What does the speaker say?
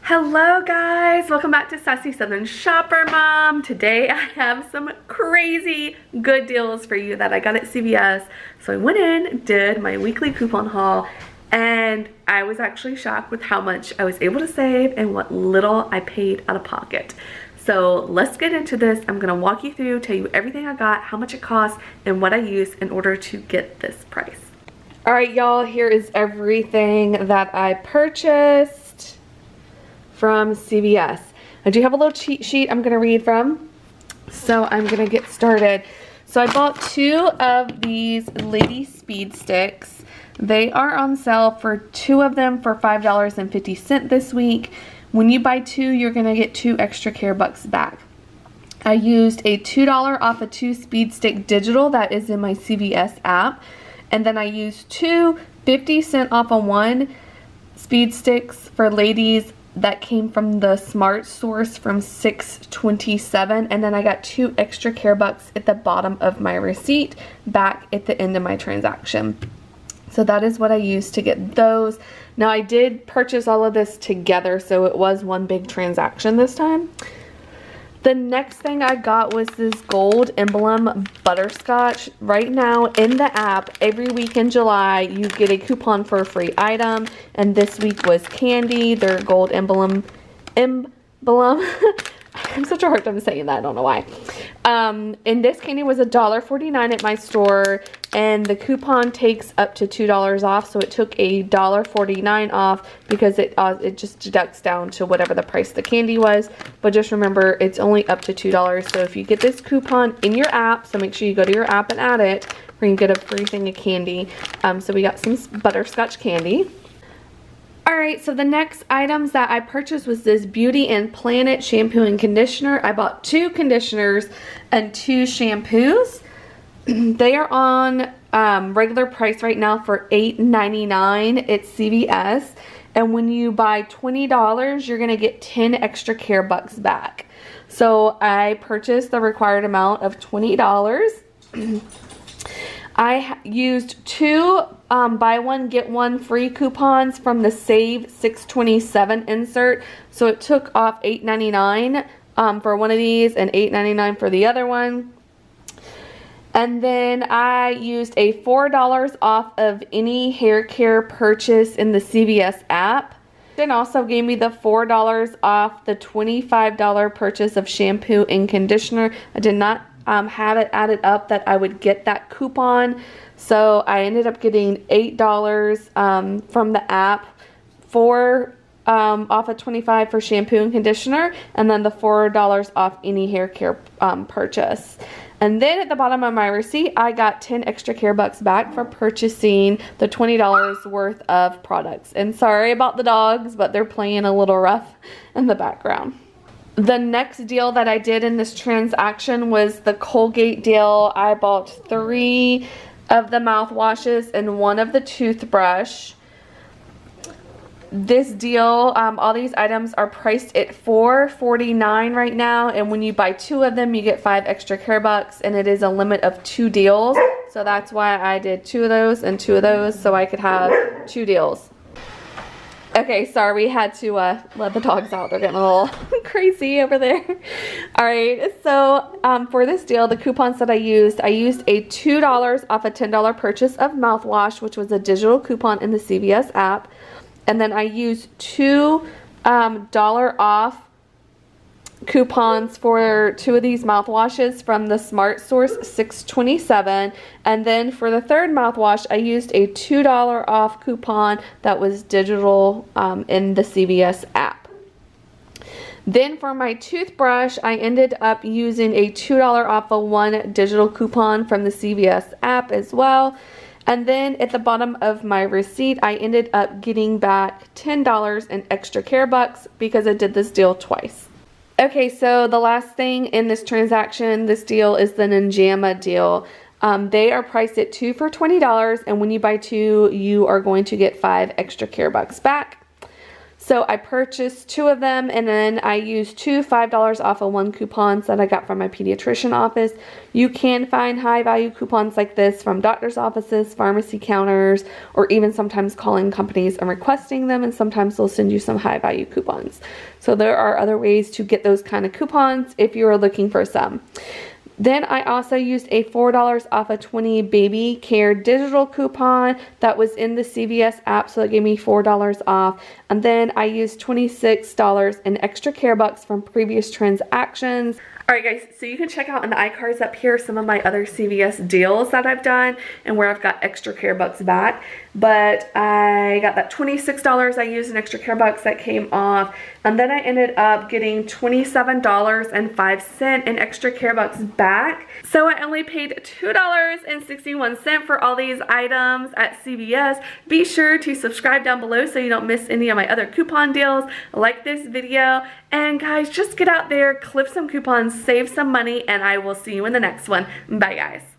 Hello guys, welcome back to Sassy Southern Shopper Mom. Today I have some crazy good deals for you that I got at CVS. So I went in, did my weekly coupon haul, and I was actually shocked with how much I was able to save and what little I paid out of pocket. So let's get into this. I'm gonna walk you through, tell you everything I got, how much it cost, and what I used in order to get this price. All right, y'all, here is everything that I purchased from CVS. I do have a little cheat sheet I'm gonna read from, so I'm gonna get started. So I bought 2 of these Lady Speed Sticks. They are on sale for 2 of them for $5.50 this week. When you buy 2, you're gonna get 2 extra care bucks back. I used a $2 off a 2 Speed Stick digital that is in my CVS app, and then I used 2 50-cent off of 1 Speed Sticks for ladies that came from the Smart Source from $6.27, and then I got 2 extra care bucks at the bottom of my receipt back at the end of my transaction. So that is what I used to get those. Now I did purchase all of this together, so it was one big transaction this time. The next thing I got was this gold emblem butterscotch. Right now in the app, every week in July, you get a coupon for a free item. And this week was candy, their gold emblem. I'm such a hard time saying that, I don't know why. And this candy was $1.49 at my store, and the coupon takes up to $2 off, so it took a $1.49 off because it just deducts down to whatever the price of the candy was. But just remember, it's only up to $2. So if you get this coupon in your app, so make sure you go to your app and add it, where you can get a free thing of candy. So we got some butterscotch candy. Alright, so the next items that I purchased was this Beauty and Planet shampoo and conditioner. I bought 2 conditioners and 2 shampoos. They are on regular price right now for $8.99 at CVS. And when you buy $20, you're going to get 10 extra care bucks back. So I purchased the required amount of $20. I used 2 buy one get one free coupons from the Save 627 insert. So it took off $8.99 for one of these and $8.99 for the other one. And then I used a $4 off of any hair care purchase in the CVS app. Then also gave me the $4 off the $25 purchase of shampoo and conditioner. I did not have it added up that I would get that coupon, so I ended up getting $8 from the app, 4 off of 25 for shampoo and conditioner, and then the $4 off any hair care purchase. And then at the bottom of my receipt, I got 10 extra care bucks back for purchasing the $20 worth of products. And sorry about the dogs, but they're playing a little rough in the background. The next deal that I did in this transaction was the Colgate deal. I bought 3 of the mouthwashes and 1 of the toothbrush. This deal, all these items are priced at $4.49 right now, and when you buy 2 of them, you get 5 extra care bucks, and it is a limit of 2 deals. So that's why I did 2 of those and 2 of those, so I could have 2 deals. Okay, sorry, we had to let the dogs out. They're getting a little crazy over there. Alright, so for this deal, the coupons that I used a $2 off a $10 purchase of mouthwash, which was a digital coupon in the CVS app. And then I used 2 $1 off coupons for 2 of these mouthwashes from the Smart Source 627. And then for the third mouthwash, I used a $2 off coupon that was digital in the CVS app. Then for my toothbrush, I ended up using a $2 off of 1 digital coupon from the CVS app as well. And then at the bottom of my receipt, I ended up getting back $10 in extra care bucks because I did this deal twice. Okay, so the last thing in this transaction, this deal, is the Ninjama deal. They are priced at 2 for $20, and when you buy 2, you are going to get 5 extra care bucks back. So I purchased 2 of them, and then I used 2 $5 off of 1 coupons that I got from my pediatrician office. You can find high value coupons like this from doctor's offices, pharmacy counters, or even sometimes calling companies and requesting them, and sometimes they'll send you some high value coupons. So there are other ways to get those kind of coupons if you are looking for some. Then I also used a $4 off a 20 baby care digital coupon that was in the CVS app, so it gave me $4 off. And then I used $26 in extra care bucks from previous transactions. Alright guys, so you can check out in the iCards up here some of my other CVS deals that I've done and where I've got extra care bucks back. But I got that $26 I used in extra care bucks that came off, and then I ended up getting $27.05 in extra care bucks back. So I only paid $2.61 for all these items at CVS. Be sure to subscribe down below so you don't miss any of my other coupon deals. Like this video, and guys, just get out there, clip some coupons, save some money, and I will see you in the next one. Bye guys.